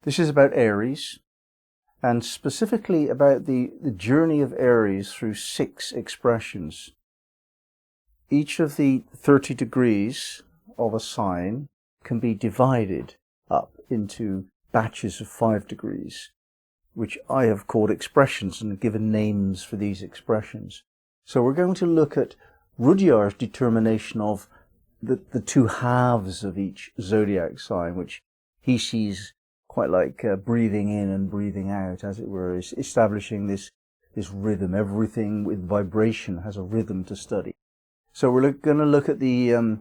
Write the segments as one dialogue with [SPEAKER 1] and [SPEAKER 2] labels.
[SPEAKER 1] This is about Aries, and specifically about the journey of Aries through 6 expressions. Each of the 30 degrees of a sign can be divided up into batches of 5 degrees, which I have called expressions and given names for these expressions. So we're going to look at Rudhyar's determination of the 2 halves of each zodiac sign, which he sees quite like breathing in and breathing out, as it were, is establishing this rhythm. Everything with vibration has a rhythm to study. So we're going to look at the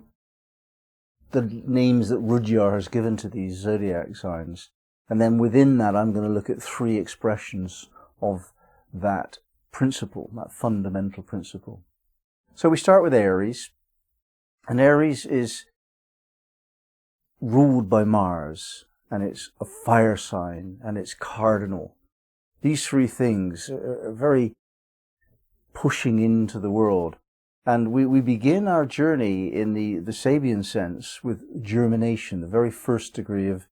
[SPEAKER 1] names that Rudhyar has given to these zodiac signs, and then within that I'm going to look at 3 expressions of that principle, that fundamental principle. So we start with Aries, and Aries is ruled by Mars, and it's a fire sign, and it's cardinal. These 3 things are very pushing into the world. And we begin our journey in the Sabian sense with germination. The very first degree of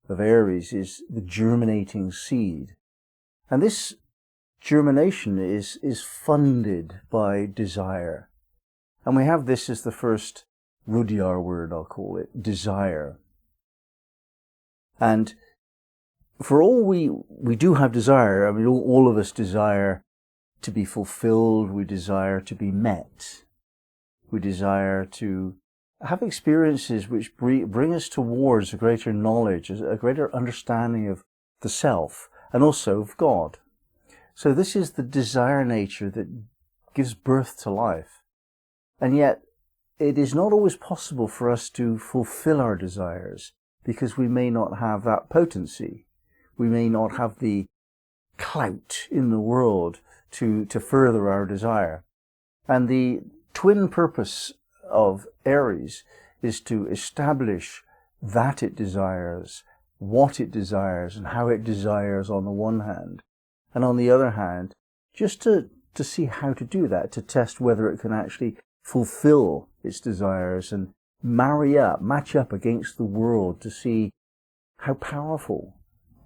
[SPEAKER 1] Aries is the germinating seed. And this germination is funded by desire. And we have this as the first Rudhyar word, I'll call it, desire. And for all we do have desire, I mean, all of us desire to be fulfilled, we desire to be met, we desire to have experiences which bring us towards a greater knowledge, a greater understanding of the self, and also of God. So this is the desire nature that gives birth to life. And yet, it is not always possible for us to fulfill our desires, because we may not have that potency. We may not have the clout in the world to further our desire. And the twin purpose of Aries is to establish that it desires, what it desires, and how it desires on the one hand. And on the other hand, just to see how to do that, to test whether it can actually fulfill its desires and match up against the world to see how powerful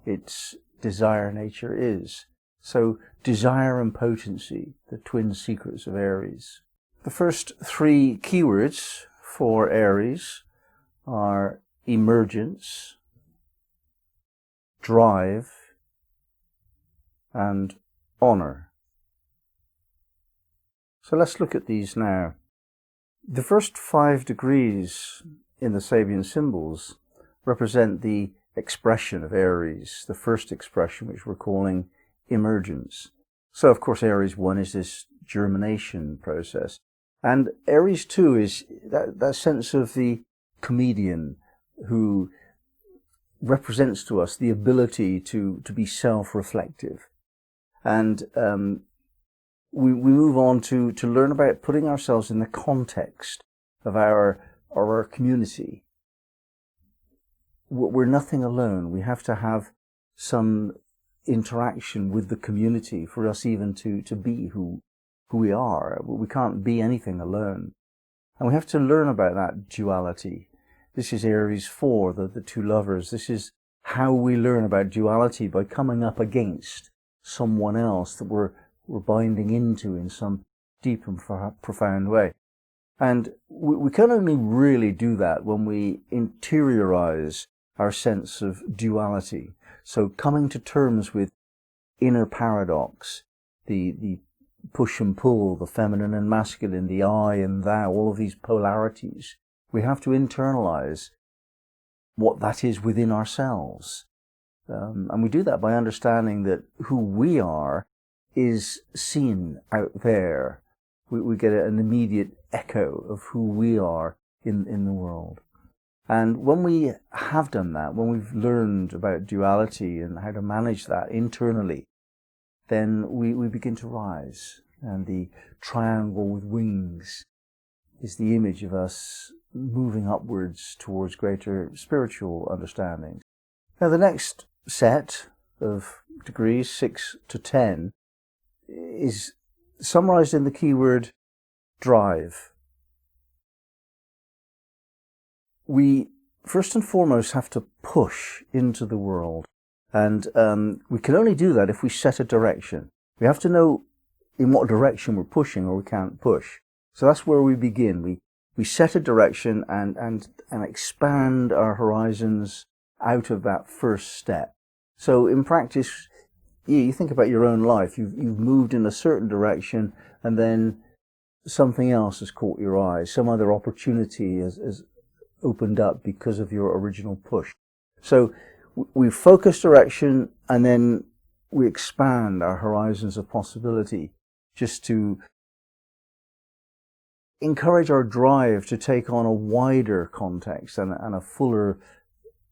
[SPEAKER 1] its desire nature is. So desire and potency, the twin secrets of Aries. The first 3 keywords for Aries are emergence, drive, and honor. So let's look at these now. The first 5 degrees in the Sabian symbols represent the expression of Aries, the first expression, which we're calling emergence. So, of course, Aries 1 is this germination process. And Aries 2 is that sense of the comedian who represents to us the ability to be self-reflective. And we move on to learn about putting ourselves in the context of our community. We're nothing alone. We have to have some interaction with the community for us even to be who we are. We can't be anything alone. And we have to learn about that duality. This is Aries 4, the 2 lovers. This is how we learn about duality, by coming up against someone else that we're binding into in some deep and profound way. And we can only really do that when we interiorize our sense of duality. So coming to terms with inner paradox, the push and pull, the feminine and masculine, the I and thou, all of these polarities, we have to internalize what that is within ourselves. And we do that by understanding that who we are is seen out there. We get an immediate echo of who we are in the world. And when we have done that, when we've learned about duality and how to manage that internally, then we begin to rise. And the triangle with wings is the image of us moving upwards towards greater spiritual understanding. Now the next set of degrees, 6 to 10, is summarized in the keyword drive. We first and foremost have to push into the world. And we can only do that if we set a direction. We have to know in what direction we're pushing, or we can't push. So that's where we begin. We set a direction and expand our horizons out of that first step. So in practice, you think about your own life. You've moved in a certain direction, and then something else has caught your eye. Some other opportunity has opened up because of your original push. So we focus direction, and then we expand our horizons of possibility, just to encourage our drive to take on a wider context and a fuller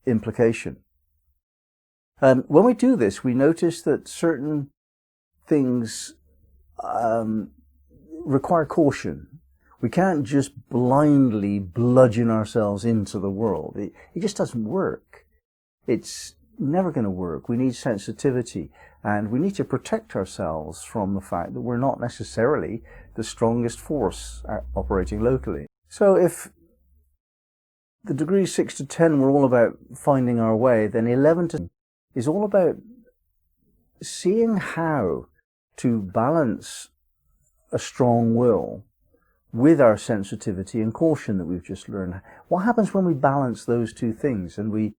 [SPEAKER 1] implication. And when we do this, we notice that certain things require caution. We can't just blindly bludgeon ourselves into the world. It just doesn't work. It's never going to work. We need sensitivity, and we need to protect ourselves from the fact that we're not necessarily the strongest force operating locally. So if the degrees 6 to 10 were all about finding our way, then 11 to 10 is all about seeing how to balance a strong will with our sensitivity and caution that we've just learned. What happens when we balance those two things and we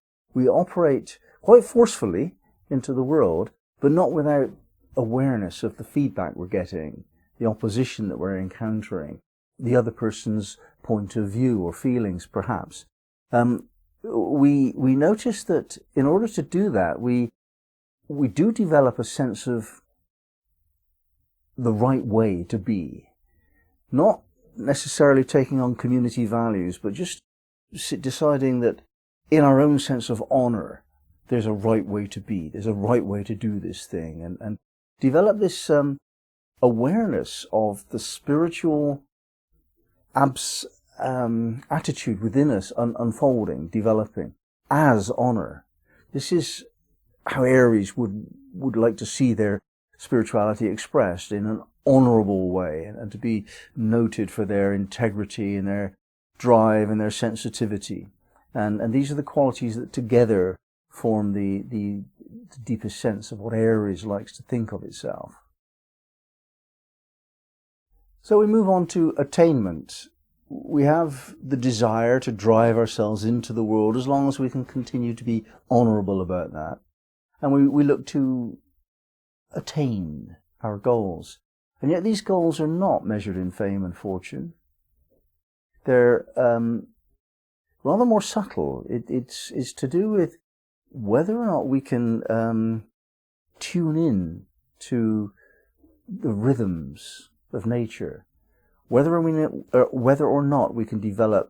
[SPEAKER 1] operate quite forcefully into the world, but not without awareness of the feedback we're getting, the opposition that we're encountering, the other person's point of view or feelings, perhaps. We notice that in order to do that, we do develop a sense of the right way to be. Not necessarily taking on community values, but just deciding that in our own sense of honor, there's a right way to be, there's a right way to do this thing, and develop this awareness of the spiritual attitude within us unfolding, developing as honor. This is how Aries would like to see their spirituality expressed in an honorable way, and to be noted for their integrity and their drive and their sensitivity. And these are the qualities that together form the deepest sense of what Aries likes to think of itself. So we move on to attainment. We have the desire to drive ourselves into the world as long as we can continue to be honorable about that. And we look to attain our goals. And yet these goals are not measured in fame and fortune. They're rather more subtle. It's to do with whether or not we can tune in to the rhythms of nature, whether or not we can develop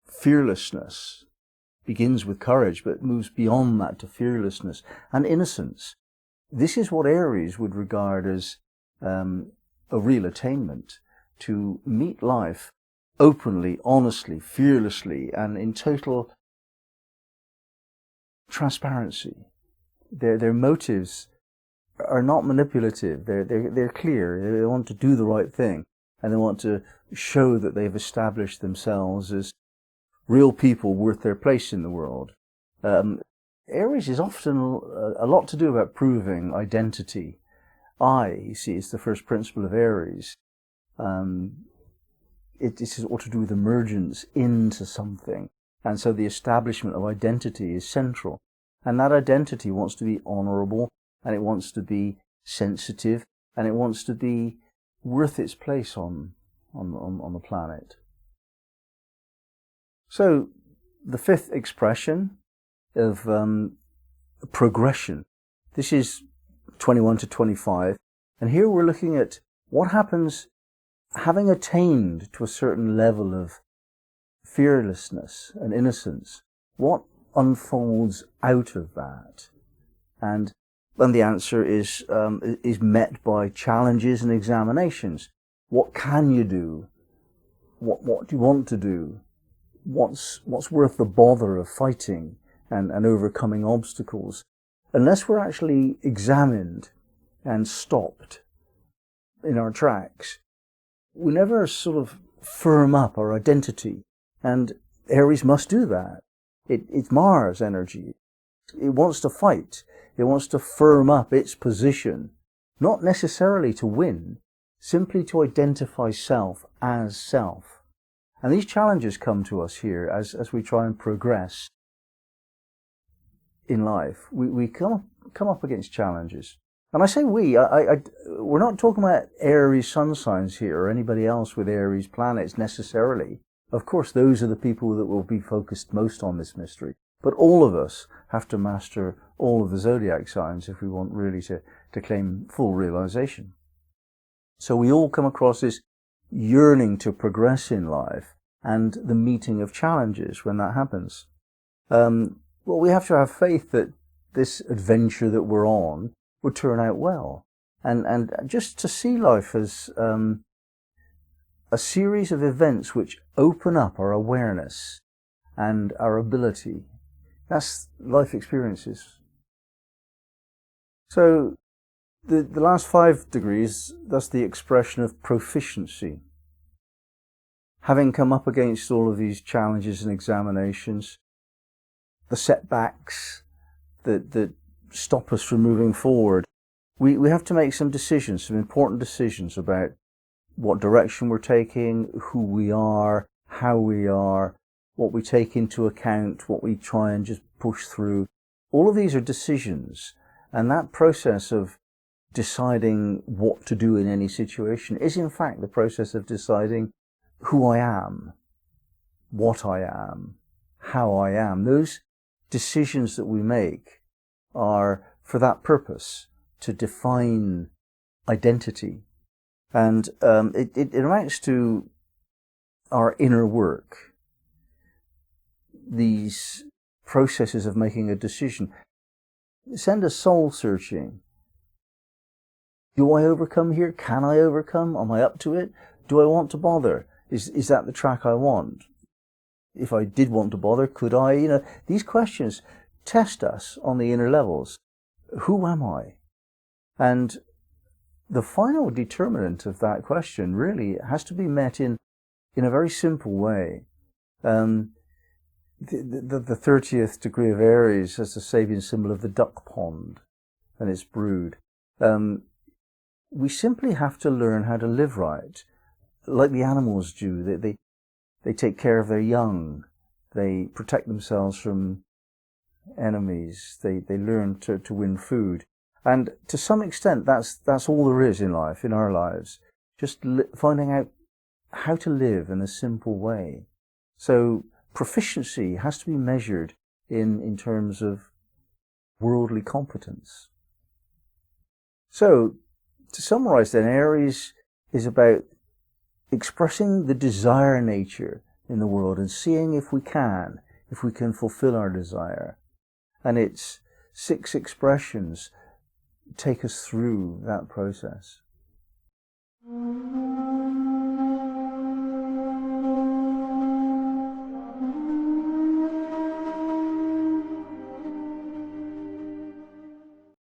[SPEAKER 1] fearlessness. Begins with courage, but moves beyond that to fearlessness and innocence. This is what Aries would regard as a real attainment, to meet life openly, honestly, fearlessly, and in total transparency. Their motives are not manipulative. They're clear. They want to do the right thing, and they want to show that they've established themselves as real people worth their place in the world. Aries is often a lot to do about proving identity. You see, is the first principle of Aries. This is all to do with emergence into something. And so the establishment of identity is central. And that identity wants to be honorable, and it wants to be sensitive, and it wants to be worth its place on the planet. So the fifth expression of progression. This is 21 to 25. And here we're looking at what happens having attained to a certain level of fearlessness and innocence. What unfolds out of that? And the answer is met by challenges and examinations. What can you do? What do you want to do? What's worth the bother of fighting and overcoming obstacles? Unless we're actually examined and stopped in our tracks, we never sort of firm up our identity. And Aries must do that. It's Mars energy. It wants to fight. It wants to firm up its position, not necessarily to win, simply to identify self as self. And these challenges come to us here as we try and progress in life. We come up against challenges. And I say we're not talking about Aries sun signs here or anybody else with Aries planets necessarily. Of course, those are the people that will be focused most on this mystery. But all of us have to master all of the zodiac signs if we want really to claim full realization. So we all come across this yearning to progress in life and the meeting of challenges when that happens. Well, we have to have faith that this adventure that we're on would turn out well. And just to see life as a series of events which open up our awareness and our ability. That's life experiences. So the last 5 degrees, that's the expression of proficiency. Having come up against all of these challenges and examinations, the setbacks that stop us from moving forward, we have to make some decisions, some important decisions about what direction we're taking, who we are, how we are, what we take into account, what we try and just push through. All of these are decisions, and that process of deciding what to do in any situation is in fact the process of deciding who I am, what I am, how I am. Those decisions that we make are for that purpose, to define identity. And it amounts to our inner work, these processes of making a decision. Send us soul searching. Do I overcome here? Can I overcome? Am I up to it? Do I want to bother? Is that the track I want? If I did want to bother, could I? These questions test us on the inner levels. Who am I? And the final determinant of that question really has to be met in a very simple way. The 30th degree of Aries has the Sabian symbol of the duck pond and its brood. We simply have to learn how to live right, like the animals do. They take care of their young. They protect themselves from enemies. They learn to win food. And to some extent, that's all there is in life, in our lives. Just finding out how to live in a simple way. So proficiency has to be measured in terms of worldly competence. So, to summarize then, Aries is about expressing the desire nature in the world and seeing if we can fulfill our desire. And its 6 expressions take us through that process.